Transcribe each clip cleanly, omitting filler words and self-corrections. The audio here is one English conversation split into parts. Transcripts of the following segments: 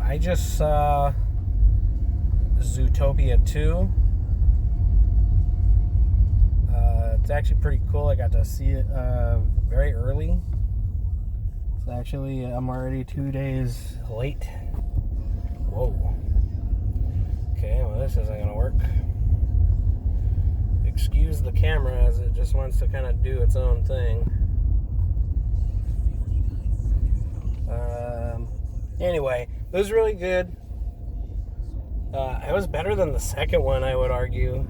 I just saw Zootopia 2. It's actually pretty cool. I got to see it very early. So actually, I'm already 2 days late. Whoa. Okay, well, this isn't gonna work. Excuse the camera as it just wants to kind of do its own thing. Anyway, it was really good. It was better than the second one, I would argue.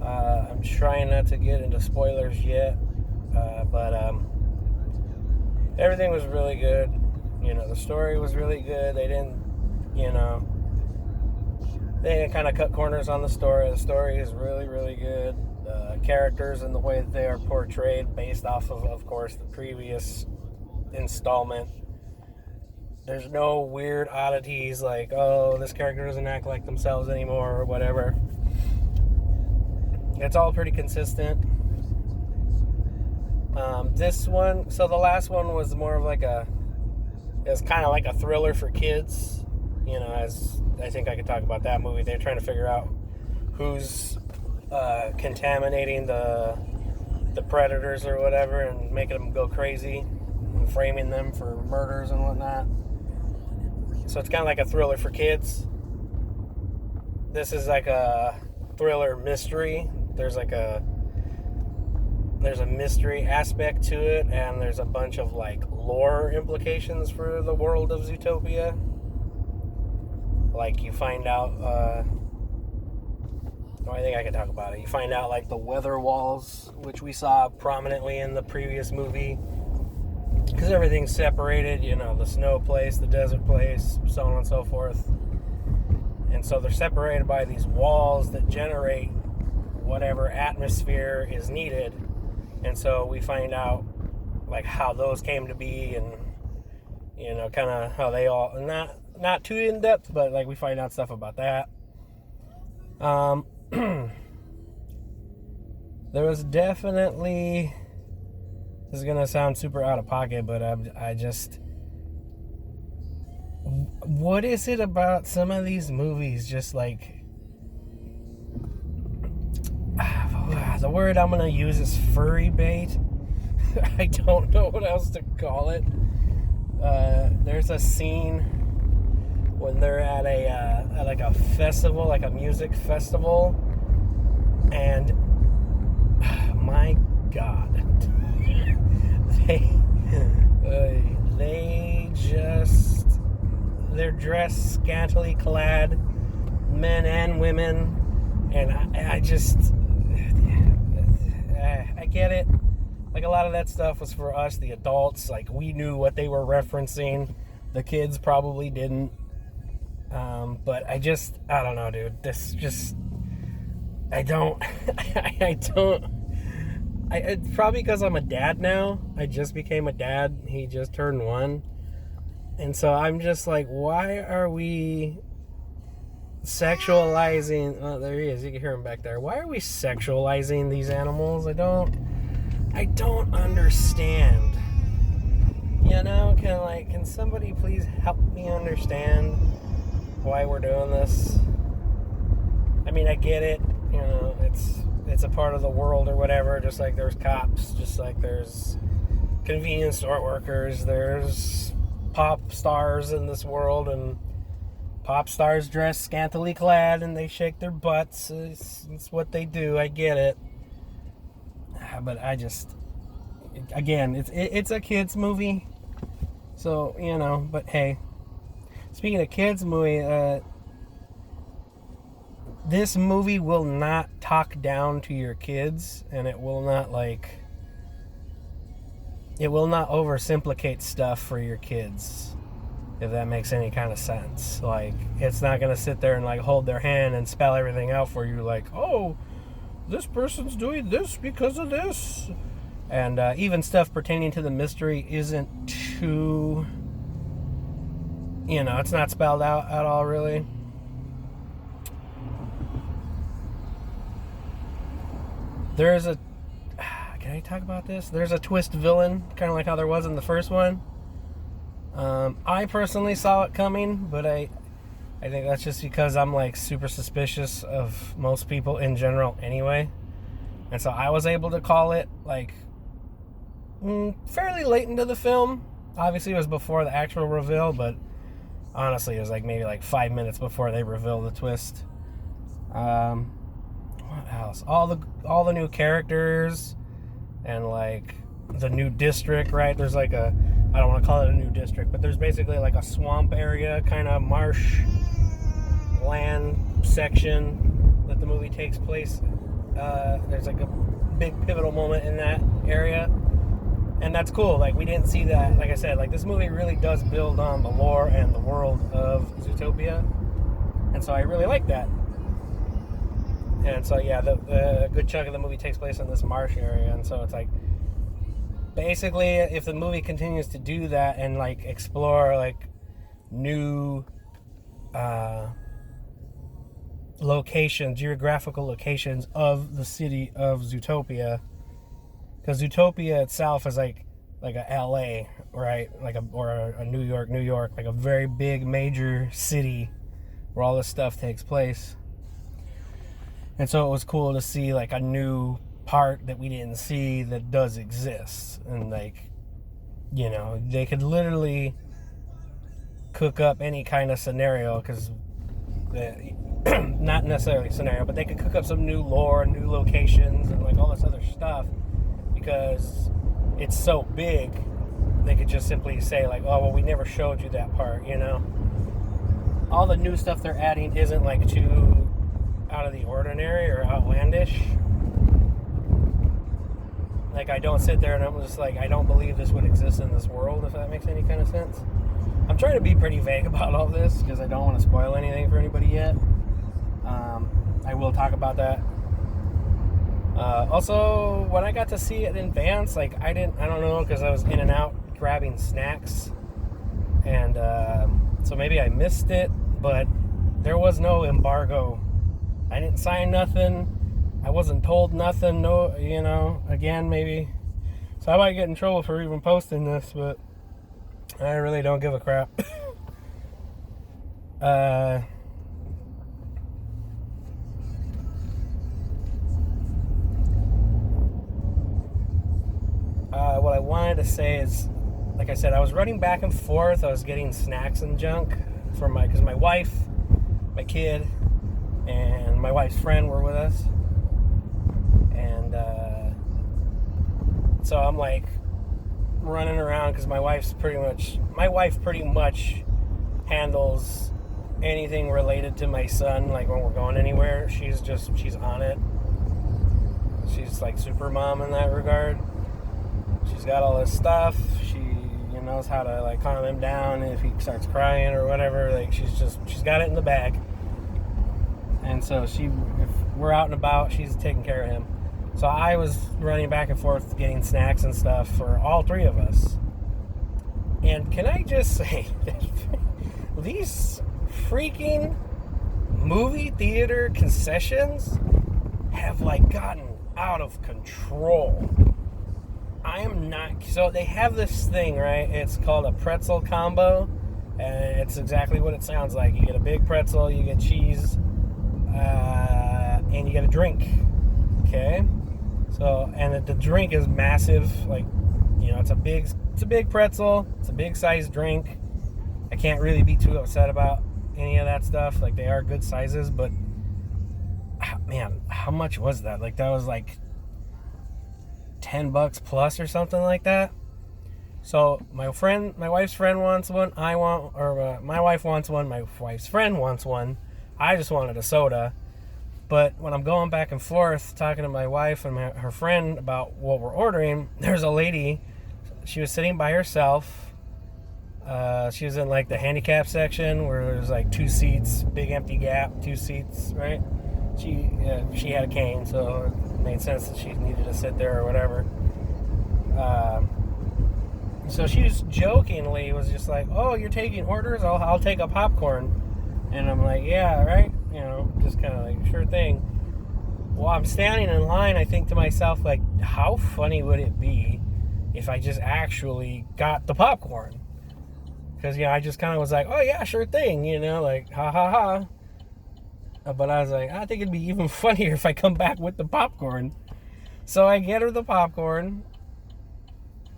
I'm trying not to get into spoilers yet, but everything was really good. You know, the story was really good. They didn't kind of cut corners on the story. The story is really, really good. The characters and the way that they are portrayed, based off of course, the previous installment. There's no weird oddities like, oh, this character doesn't act like themselves anymore or whatever. It's all pretty consistent. This one, so the last one was more of like it was kind of like a thriller for kids. You know, as I think I could talk about that movie. They're trying to figure out who's contaminating the predators or whatever and making them go crazy and framing them for murders and whatnot. So it's kind of like a thriller for kids. This is like a thriller mystery. There's a mystery aspect to it, and there's a bunch of like lore implications for the world of Zootopia. Like you find out, I think I can talk about it. You find out like the weather walls, which we saw prominently in the previous movie. Because everything's separated, you know, the snow place, the desert place, so on and so forth. And so they're separated by these walls that generate whatever atmosphere is needed. And so we find out, like, how those came to be and, you know, kind of how they all, not too in-depth, but, like, we find out stuff about that. There was definitely... This is going to sound super out of pocket, but I just... What is it about some of these movies just like... The word I'm going to use is furry bait. I don't know what else to call it. There's a scene when they're at a festival, like a music festival, and my God. They're dressed scantily clad, men and women, and I get it. Like, a lot of that stuff was for us, the adults. Like, we knew what they were referencing. The kids probably didn't. But I don't know, dude. This just, it's probably because I'm a dad now. I just became a dad. He just turned 1. And so I'm just like, why are we sexualizing... Oh, there he is. You can hear him back there. Why are we sexualizing these animals? I don't understand. You know, can somebody please help me understand why we're doing this? I mean, I get it. You know, it's a part of the world or whatever, just like there's cops, just like there's convenience store workers, there's pop stars in this world, and pop stars dress scantily clad and they shake their butts. It's what they do. I get it. But again, it's a kids movie. So, you know, but hey, speaking of kids movie, this movie will not talk down to your kids, and it will not oversimplify stuff for your kids, if that makes any kind of sense. Like, it's not going to sit there and like hold their hand and spell everything out for you, like, oh, this person's doing this because of this. And even stuff pertaining to the mystery isn't too, you know, it's not spelled out at all, really. There's a... Can I talk about this? There's a twist villain, kind of like how there was in the first one. I personally saw it coming, but I think that's just because I'm like super suspicious of most people in general anyway. And so I was able to call it like fairly late into the film. Obviously, it was before the actual reveal, but honestly, it was like maybe like 5 minutes before they reveal the twist. What else? All the new characters and like the new district, right? There's like I don't want to call it a new district, but there's basically like a swamp area, kind of marsh land section that the movie takes place. There's like a big pivotal moment in that area, and that's cool. Like, we didn't see that. Like I said, like, this movie really does build on the lore and the world of Zootopia, and so I really like that. And so yeah, the good chunk of the movie takes place in this marsh area, and so it's like, basically, if the movie continues to do that and like explore like new locations, geographical locations of the city of Zootopia, because Zootopia itself is like a LA, right? Or a New York, like a very big major city where all this stuff takes place. And so it was cool to see like a new part that we didn't see that does exist. And like, you know, they could literally cook up any kind of scenario, because not necessarily scenario, but they could cook up some new lore, new locations, and like all this other stuff, because it's so big. They could just simply say like, oh well, we never showed you that part, you know. All the new stuff they're adding isn't like too out of the ordinary or outlandish. Like, I don't sit there and I'm just like, I don't believe this would exist in this world, if that makes any kind of sense. I'm trying to be pretty vague about all this because I don't want to spoil anything for anybody yet. I will talk about that. Also, when I got to see it in advance, like, I don't know, because I was in and out grabbing snacks, and so maybe I missed it, but there was no embargo. I didn't sign nothing. I wasn't told nothing. No, you know, again, maybe. So I might get in trouble for even posting this, but I really don't give a crap. What I wanted to say is, like I said, I was running back and forth. I was getting snacks and junk because my wife, my kid, and my wife's friend were with us. And so I'm like running around because my wife pretty much handles anything related to my son. Like, when we're going anywhere, she's on it. She's like super mom in that regard. She's got all this stuff. She knows how to like calm him down if he starts crying or whatever. Like, she's got it in the bag. And so if we're out and about, she's taking care of him. So I was running back and forth getting snacks and stuff for all three of us. And can I just say that these freaking movie theater concessions have like gotten out of control. I am not... So they have this thing, right? It's called a pretzel combo. And it's exactly what it sounds like. You get a big pretzel, you get cheese, and you get a drink. Okay? So, and the drink is massive. Like, you know, it's a big pretzel. It's a big sized drink. I can't really be too upset about any of that stuff. Like, they are good sizes, but man, how much was that? Like, that was like $10 plus or something like that. So my wife's friend wants one. My wife wants one. My wife's friend wants one. I just wanted a soda. But when I'm going back and forth talking to my wife and her friend about what we're ordering, there's a lady. She was sitting by herself. She was in like the handicap section where there's like 2 seats, big empty gap, 2 seats, right? She had a cane, so it made sense that she needed to sit there or whatever. So she was jokingly was just like, "Oh, you're taking orders? I'll take a popcorn." And I'm like, "Yeah, right." You know, just kind of like, sure thing. While I'm standing in line, I think to myself, like, how funny would it be if I just actually got the popcorn? Because, I just kind of was like, oh, yeah, sure thing, like, ha, ha, ha. But I was like, I think it'd be even funnier if I come back with the popcorn. So I get her the popcorn.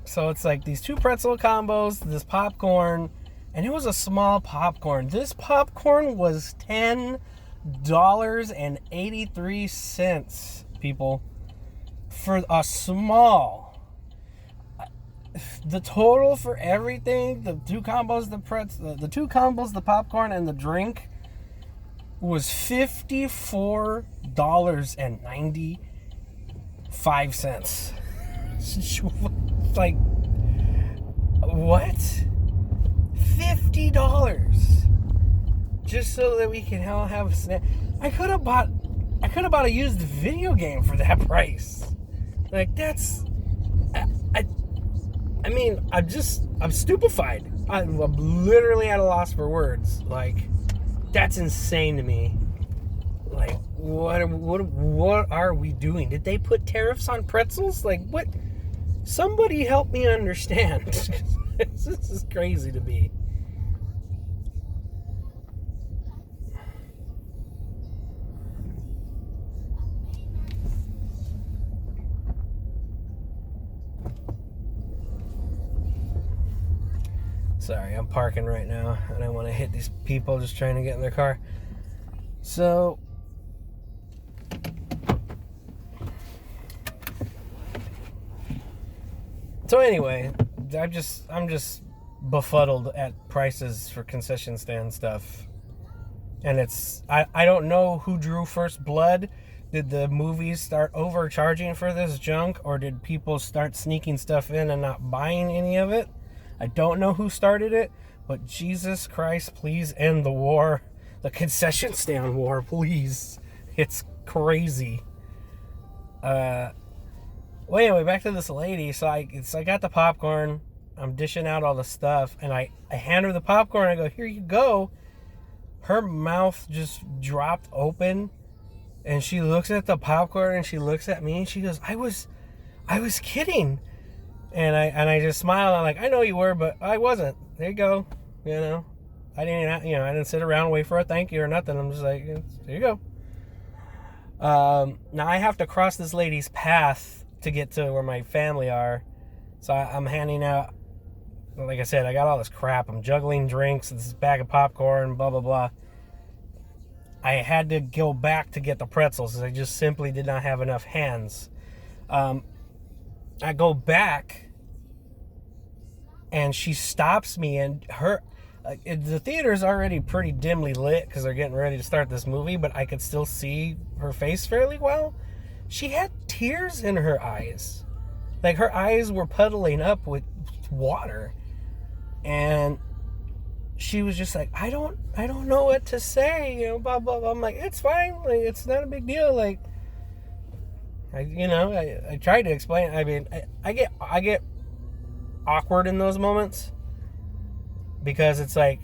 So it's like these 2 pretzel combos, this popcorn, and it was a small popcorn. This popcorn was $10.83, people, for a small. The total for everything, the 2 combos, the 2 combos, the popcorn, and the drink was $54.95. Like, what? $50 just so that we can all have a snack. I could have bought a used video game for that price. Like, that's, I mean, I'm stupefied. I'm literally at a loss for words. Like, that's insane to me. Like, what are we doing? Did they put tariffs on pretzels? Like, what? Somebody help me understand. This is crazy to me. Sorry, I'm parking right now, and I want to hit these people just trying to get in their car. So anyway, I'm just befuddled at prices for concession stand stuff. And it's, I don't know who drew first blood. Did the movies start overcharging for this junk, or did people start sneaking stuff in and not buying any of it? I don't know who started it, but Jesus Christ, please end the war. The concession stand war, please. It's crazy. Well, anyway, back to this lady. So I got the popcorn. I'm dishing out all the stuff, and I hand her the popcorn. I go, here you go. Her mouth just dropped open, and she looks at the popcorn, and she looks at me, and she goes, I was kidding. And I just smiled. I'm like, I know you were, but I wasn't. There you go. I didn't sit around and wait for a thank you or nothing. I'm just like, there you go. Now I have to cross this lady's path to get to where my family are. So I'm handing out, like I said, I got all this crap. I'm juggling drinks, this bag of popcorn, blah, blah, blah. I had to go back to get the pretzels because I just simply did not have enough hands. I go back, and she stops me, and the theater's already pretty dimly lit because they're getting ready to start this movie, but I could still see her face fairly well. She had tears in her eyes. Like, her eyes were puddling up with water. And she was just like, I don't know what to say, blah, blah, blah. I'm like, it's fine. Like, it's not a big deal. Like, I tried to explain. I mean, I get awkward in those moments because it's like,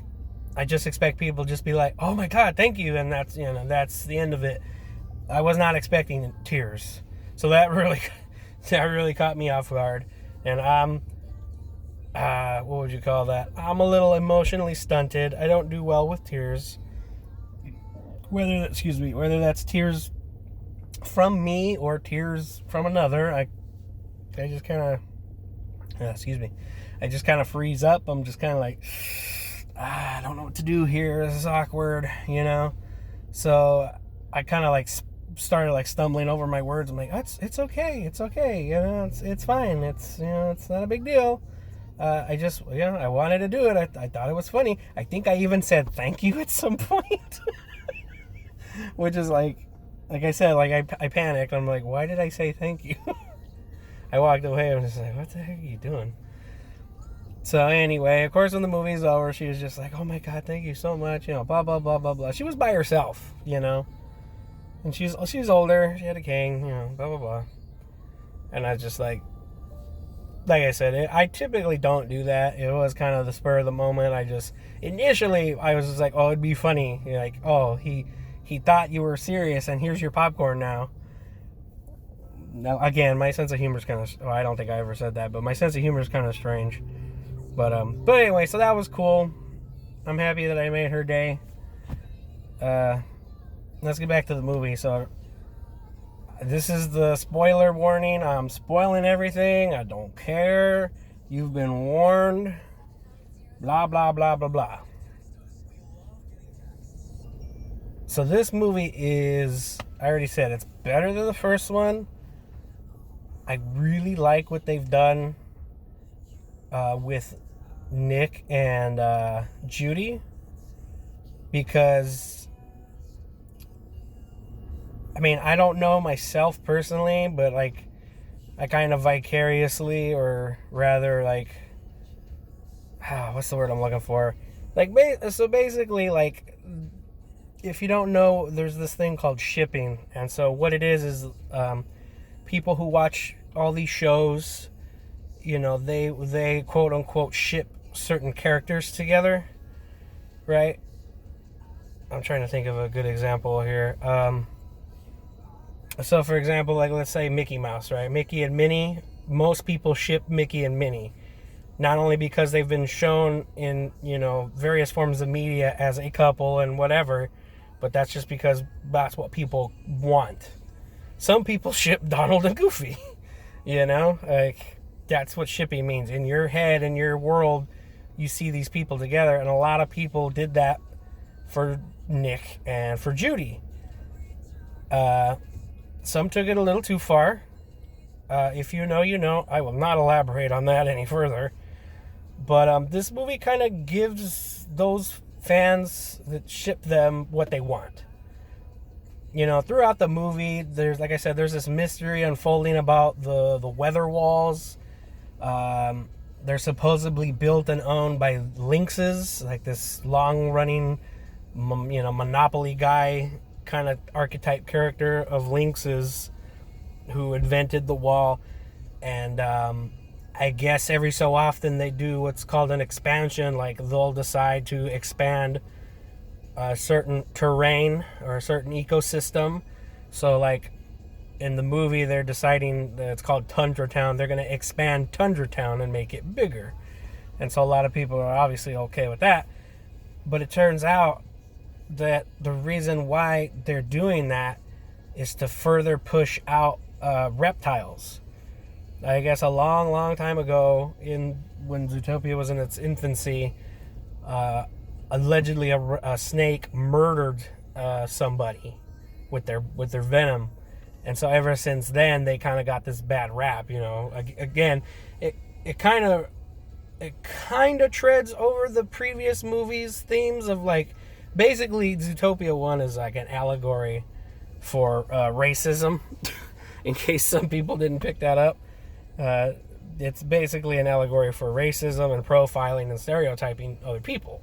I just expect people to just be like, oh my God, thank you. And that's the end of it. I was not expecting tears. So that really caught me off guard. And I'm, what would you call that? I'm a little emotionally stunted. I don't do well with tears. Whether that's tears from me or tears from another, I just kind of, I just kind of freeze up. I'm just kind of like, I don't know what to do here. This is awkward, So I kind of like started like stumbling over my words. I'm like, it's okay. It's fine. It's not a big deal. I wanted to do it. I thought it was funny. I think I even said thank you at some point, which is like I said, like I panicked. I'm like, why did I say thank you? I walked away. I was just like, what the heck are you doing? So anyway, of course, when the movie's over, she was just like, oh my God, thank you so much. Blah, blah, blah, blah, blah. She was by herself, and she's older. She had a cane, blah, blah, blah. And I was just like I said, I typically don't do that. It was kind of the spur of the moment. Initially, I was just like, oh, it'd be funny. Like, oh, he thought you were serious, and here's your popcorn now. Now, again, my sense of humor is kind of, I don't think I ever said that, but my sense of humor is kind of strange. But anyway, so that was cool. I'm happy that I made her day. Let's get back to the movie. So this is the spoiler warning. I'm spoiling everything. I don't care. You've been warned. Blah, blah, blah, blah, blah. So this movie is, I already said, it's better than the first one. I really like what they've done with Nick and Judy, because I mean, I don't know myself personally, but like I kind of vicariously, or rather like what's the word I'm looking for, like so basically, like, if you don't know, there's this thing called shipping. And so what it is people who watch all these shows, you know, they quote unquote ship certain characters together, right? I'm trying to think of a good example here. So for example, like, let's say Mickey Mouse, right? Mickey and Minnie. Most people ship Mickey and Minnie, not only because they've been shown in, you know, various forms of media as a couple and whatever, but that's just because that's what people want. Some people ship Donald and Goofy, you know, like, that's what shipping means. In your head, in your world, you see these people together, and a lot of people did that for Nick and for Judy. Some took it a little too far. If you know, you know. I will not elaborate on that any further. But this movie kind of gives those fans that ship them what they want. You know, throughout the movie, there's, like I said, there's this mystery unfolding about the weather walls. They're supposedly built and owned by lynxes, like this long-running, you know, Monopoly guy kind of archetype character of lynxes who invented the wall. And I guess every so often they do what's called an expansion, like they'll decide to expand a certain terrain or a certain ecosystem. So like in the movie, they're deciding that it's called Tundra Town. They're going to expand Tundra Town and make it bigger. And so a lot of people are obviously okay with that. But it turns out that the reason why they're doing that is to further push out reptiles. I guess a long, long time ago, when Zootopia was in its infancy, allegedly a snake murdered somebody with their venom. And so ever since then, they kind of got this bad rap, you know. Again, it kind of treads over the previous movies' themes of, like, basically Zootopia 1 is like an allegory for racism. In case some people didn't pick that up, it's basically an allegory for racism and profiling and stereotyping other people.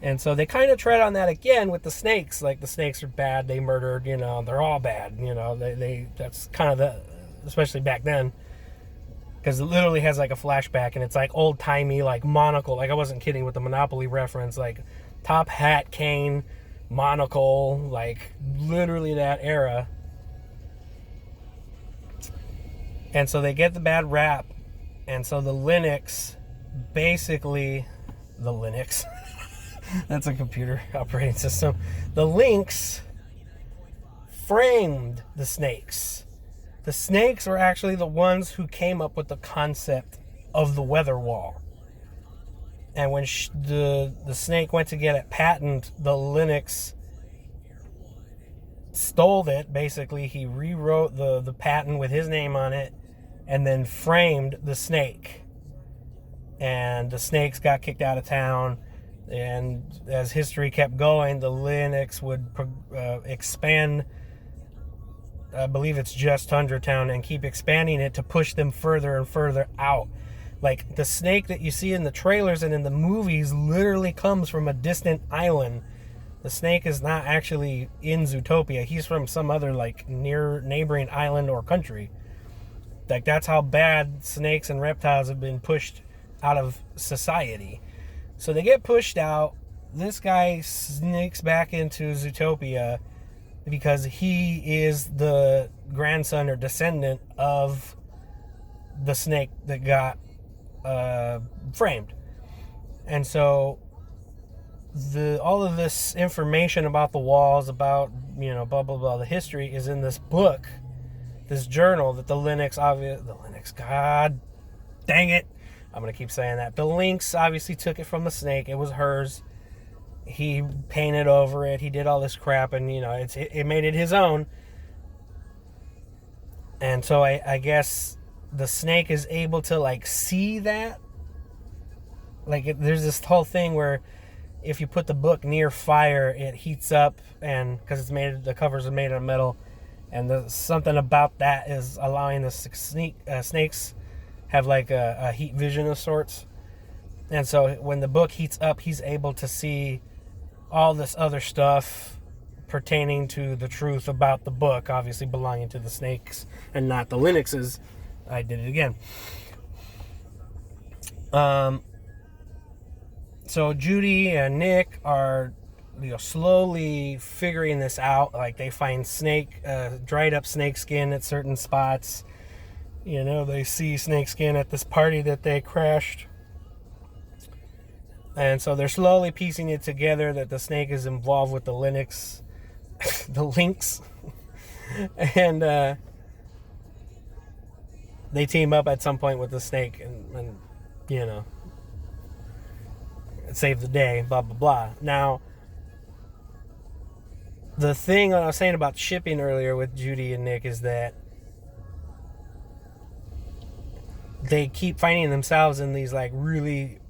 And so they kind of tread on that again with the snakes. Like, the snakes are bad, they murdered, you know, they're all bad, you know. They that's kind of the, especially back then, because it literally has like a flashback, and it's like old-timey, like monocle. Like, I wasn't kidding with the Monopoly reference, like top hat, cane, monocle, like literally that era. And so they get the bad rap. And so the Linux, that's a computer operating system. The Lynx framed the snakes. The snakes were actually the ones who came up with the concept of the weather wall. And when the snake went to get it patent, the Linux stole it. Basically, he rewrote the patent with his name on it, and then framed the snake. And the snakes got kicked out of town. And as history kept going, the Linux would expand, I believe it's just Tundra Town, and keep expanding it to push them further and further out. Like, the snake that you see in the trailers and in the movies literally comes from a distant island. The snake is not actually in Zootopia. He's from some other, like, near neighboring island or country. Like, that's how bad snakes and reptiles have been pushed out of society. So they get pushed out. This guy sneaks back into Zootopia because he is the grandson or descendant of the snake that got framed. And so all of this information about the walls, about, blah, blah, blah, the history is in this book, this journal that God dang it, I'm going to keep saying that. The Lynx obviously took it from the snake. It was hers. He painted over it. He did all this crap, and, it made it his own. And so I guess the snake is able to, like, see that. Like, there's this whole thing where if you put the book near fire, it heats up, and because the covers are made of metal, and something about that is allowing the snakes have like a heat vision of sorts. And so when the book heats up, he's able to see all this other stuff pertaining to the truth about the book, obviously belonging to the snakes and not the Linuxes. I did it again. So Judy and Nick are, slowly figuring this out. Like, they find dried up snake skin at certain spots. They see snake skin at this party that they crashed. And so they're slowly piecing it together that the snake is involved with the Linux, the Lynx. And they team up at some point with the snake and save the day, blah, blah, blah. Now, the thing I was saying about shipping earlier with Judy and Nick is that they keep finding themselves in these, like, really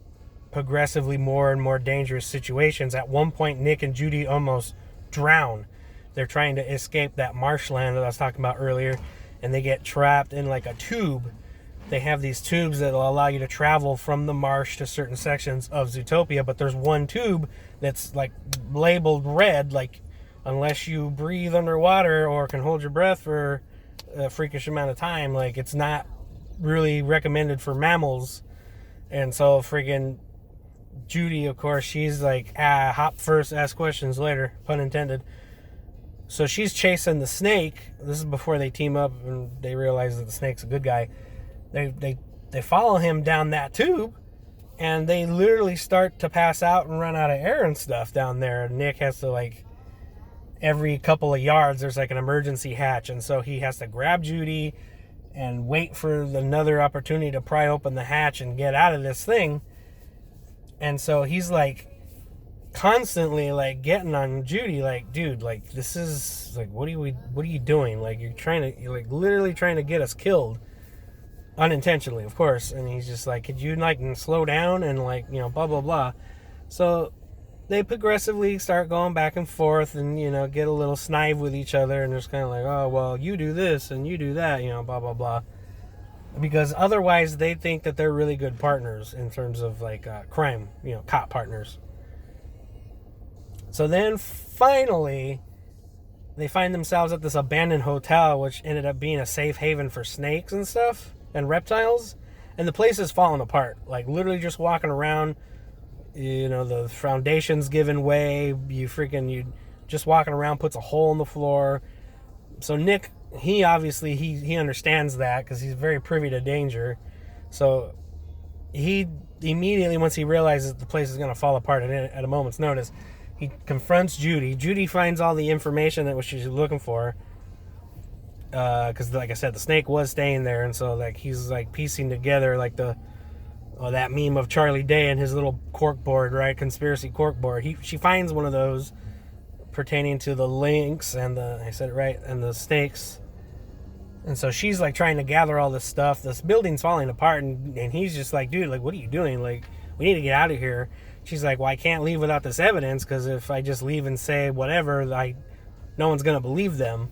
progressively more and more dangerous situations. At one point, Nick and Judy almost drown. They're trying to escape that marshland that I was talking about earlier, and they get trapped in, like, a tube. They have these tubes that will allow you to travel from the marsh to certain sections of Zootopia, but there's one tube that's, like, labeled red, like, unless you breathe underwater or can hold your breath for a freakish amount of time, like, it's not really recommended for mammals. And so freaking Judy, of course, she's like, hop first, ask questions later, pun intended. So she's chasing the snake. This is before they team up and they realize that the snake's a good guy. They follow him down that tube, and they literally start to pass out and run out of air and stuff down there. Nick has to, like, every couple of yards there's like an emergency hatch, and so he has to grab Judy and wait for another opportunity to pry open the hatch and get out of this thing. And so he's like constantly like getting on Judy, like, dude, like, this is like, what are you doing? Like, you're like literally trying to get us killed. Unintentionally, of course. And he's just like, could you like slow down and like, blah blah blah. So they progressively start going back and forth and get a little snive with each other, and just kind of like, oh well, you do this and you do that, blah blah blah, because otherwise they think that they're really good partners in terms of like crime, cop partners. So then finally they find themselves at this abandoned hotel, which ended up being a safe haven for snakes and stuff and reptiles, and the place is falling apart. Like, literally just walking around, the foundation's giving way, you just walking around puts a hole in the floor. So Nick, he obviously he understands that because he's very privy to danger. So he immediately, once he realizes the place is going to fall apart at a moment's notice, he confronts Judy. Judy finds all the information that she's looking for, because like I said, the snake was staying there, and so like he's like piecing together like that meme of Charlie Day and his little corkboard, right? Conspiracy corkboard. She finds one of those pertaining to the Lynx and I said it right, and the snakes. And so she's like trying to gather all this stuff. This building's falling apart, and he's just like, dude, like, what are you doing? Like, we need to get out of here. She's like, well, I can't leave without this evidence, because if I just leave and say whatever, no one's gonna believe them.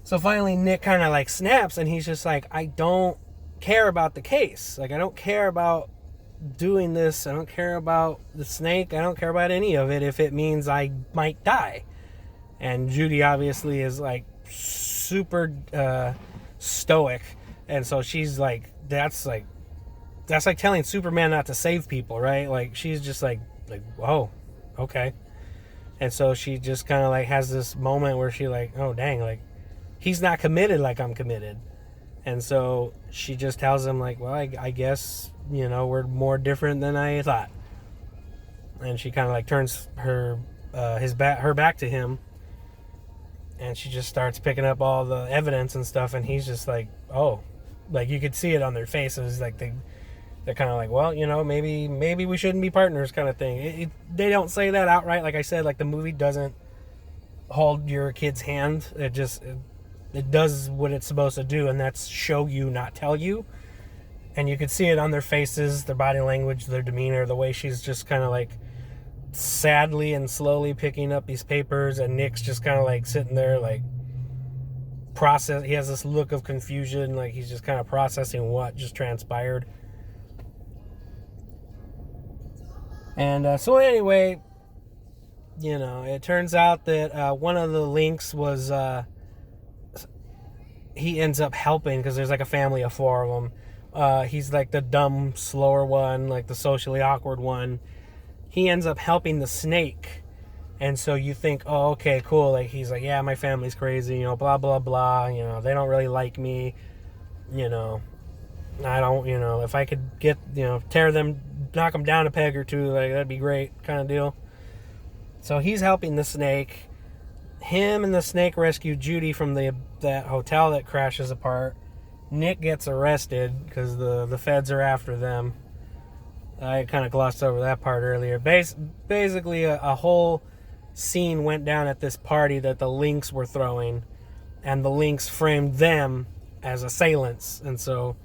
So finally Nick kind of like snaps, and he's just like, I don't care about the case. Like, I don't care about doing this. I don't care about the snake. I don't care about any of it if it means I might die. And Judy obviously is like super stoic, and so she's like, that's like telling Superman not to save people, right? Like, she's just like whoa, okay. And so she just kind of like has this moment where she like, oh dang, like, he's not committed like I'm committed. And so she just tells him like, well, I guess, we're more different than I thought. and she kind of like turns her back to him, and she just starts picking up all the evidence and stuff, and he's just like, oh, like you could see it on their faces, like they're kind of like, well, maybe we shouldn't be partners, kind of thing. They don't say that outright, like I said. Like the movie doesn't hold your kid's hand. It does what it's supposed to do, and that's show you, not tell you. And you could see it on their faces, their body language, their demeanor, the way she's just kind of like sadly and slowly picking up these papers, and Nick's just kind of like sitting there like he has this look of confusion, like he's just kind of processing what just transpired. And so anyway, it turns out that one of the links was he ends up helping, because there's like a family of 4 of them. He's like the dumb, slower one, like the socially awkward one. He ends up helping the snake. And so you think, oh, okay, cool. Like he's like, yeah, my family's crazy, blah, blah, blah. They don't really like me. I don't, if I could get, tear them, knock them down a peg or two, like that'd be great, kind of deal. So he's helping the snake. Him and the snake rescue Judy from that hotel that crashes apart. Nick gets arrested because the feds are after them. I kind of glossed over that part earlier. Basically, a whole scene went down at this party that the Lynx were throwing, and the Lynx framed them as assailants, and so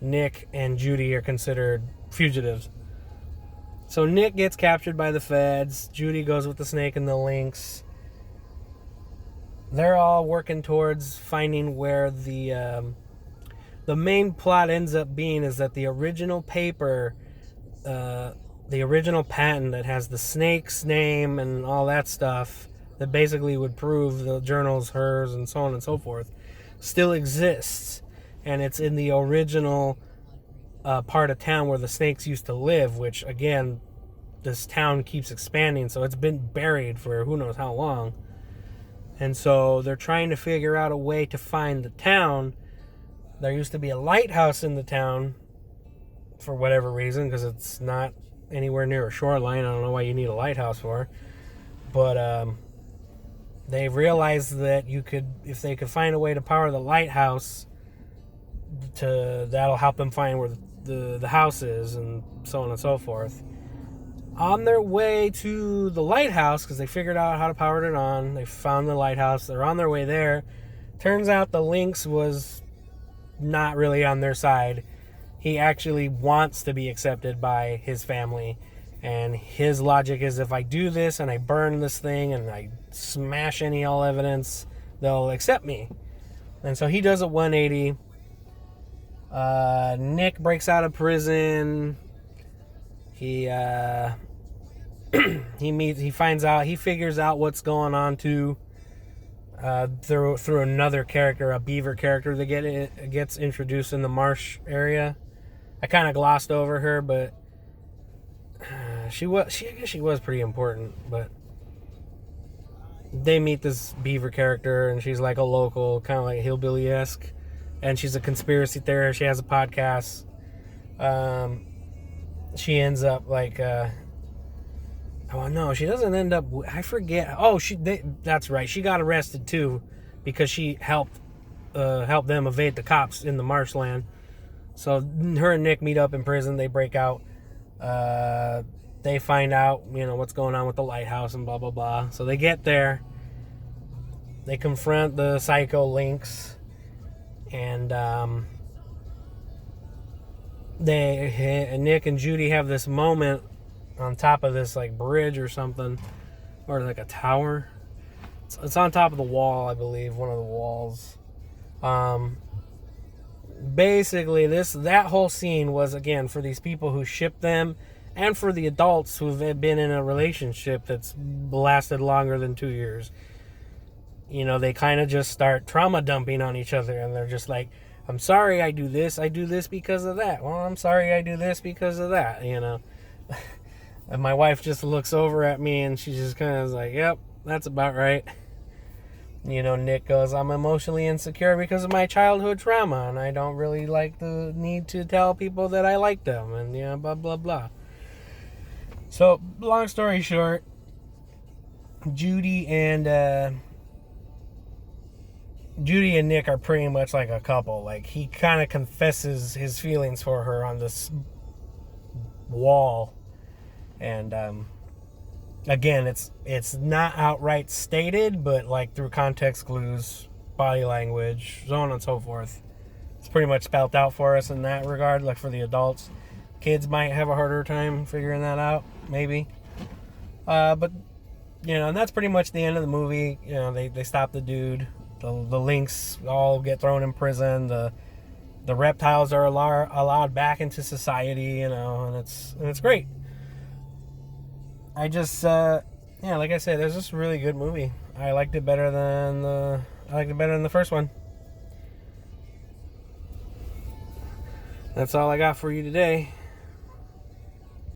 Nick and Judy are considered fugitives. So Nick gets captured by the feds. Judy goes with the snake and the Lynx. They're all working towards finding where the main plot ends up being is that the original paper, the original patent that has the snake's name and all that stuff, that basically would prove the journal's hers and so on and so forth, still exists. And it's in the original part of town where the snakes used to live, which, again, this town keeps expanding, so it's been buried for who knows how long. And so they're trying to figure out a way to find the town. There used to be a lighthouse in the town for whatever reason, because it's not anywhere near a shoreline. I don't know why you need a lighthouse for. But they realized that if they could find a way to power the lighthouse, that'll help them find where the house is, and so on and so forth. On their way to the lighthouse, because they figured out how to power it on, they found the lighthouse, they're on their way there. Turns out the Lynx was not really on their side. He actually wants to be accepted by his family, and his logic is, if I do this and I burn this thing and I smash all evidence, they'll accept me. And so he does a 180. Nick breaks out of prison. He figures out what's going on too, through another character, a beaver character that gets introduced in the marsh area. I kind of glossed over her, but I guess she was pretty important. But they meet this beaver character, and she's like a local, kind of like hillbilly-esque, and she's a conspiracy theorist. She has a podcast. She ends up like, oh no, she doesn't end up, I forget. Oh, that's right. She got arrested too, because she helped them evade the cops in the marshland. So her and Nick meet up in prison. They break out. They find out, what's going on with the lighthouse and blah, blah, blah. So they get there. They confront the psycho Lynx. And Nick and Judy have this moment on top of this like bridge or something, or like a tower. It's on top of the wall, I believe, one of the walls. Basically, that whole scene was, again, for these people who ship them, and for the adults who've been in a relationship that's lasted longer than 2 years. They kind of just start trauma dumping on each other, and they're just like, I'm sorry I do this because of that. Well, I'm sorry I do this because of that, And my wife just looks over at me, and she just kind of is like, yep, that's about right. Nick goes, I'm emotionally insecure because of my childhood trauma, and I don't really like the need to tell people that I like them, and blah, blah, blah. So, long story short, Judy and Nick are pretty much like a couple. Like, he kind of confesses his feelings for her on this wall, and again, it's not outright stated, but like through context clues, body language, so on and so forth, it's pretty much spelled out for us in that regard. Like for the adults, kids might have a harder time figuring that out, maybe. But you know, and that's pretty much the end of the movie. You know, they stop the dude. The lynx all get thrown in prison. The reptiles are allowed back into society. You know, and it's great. I just like I said, it's just a really good movie. I liked it better than the first one. That's all I got for you today.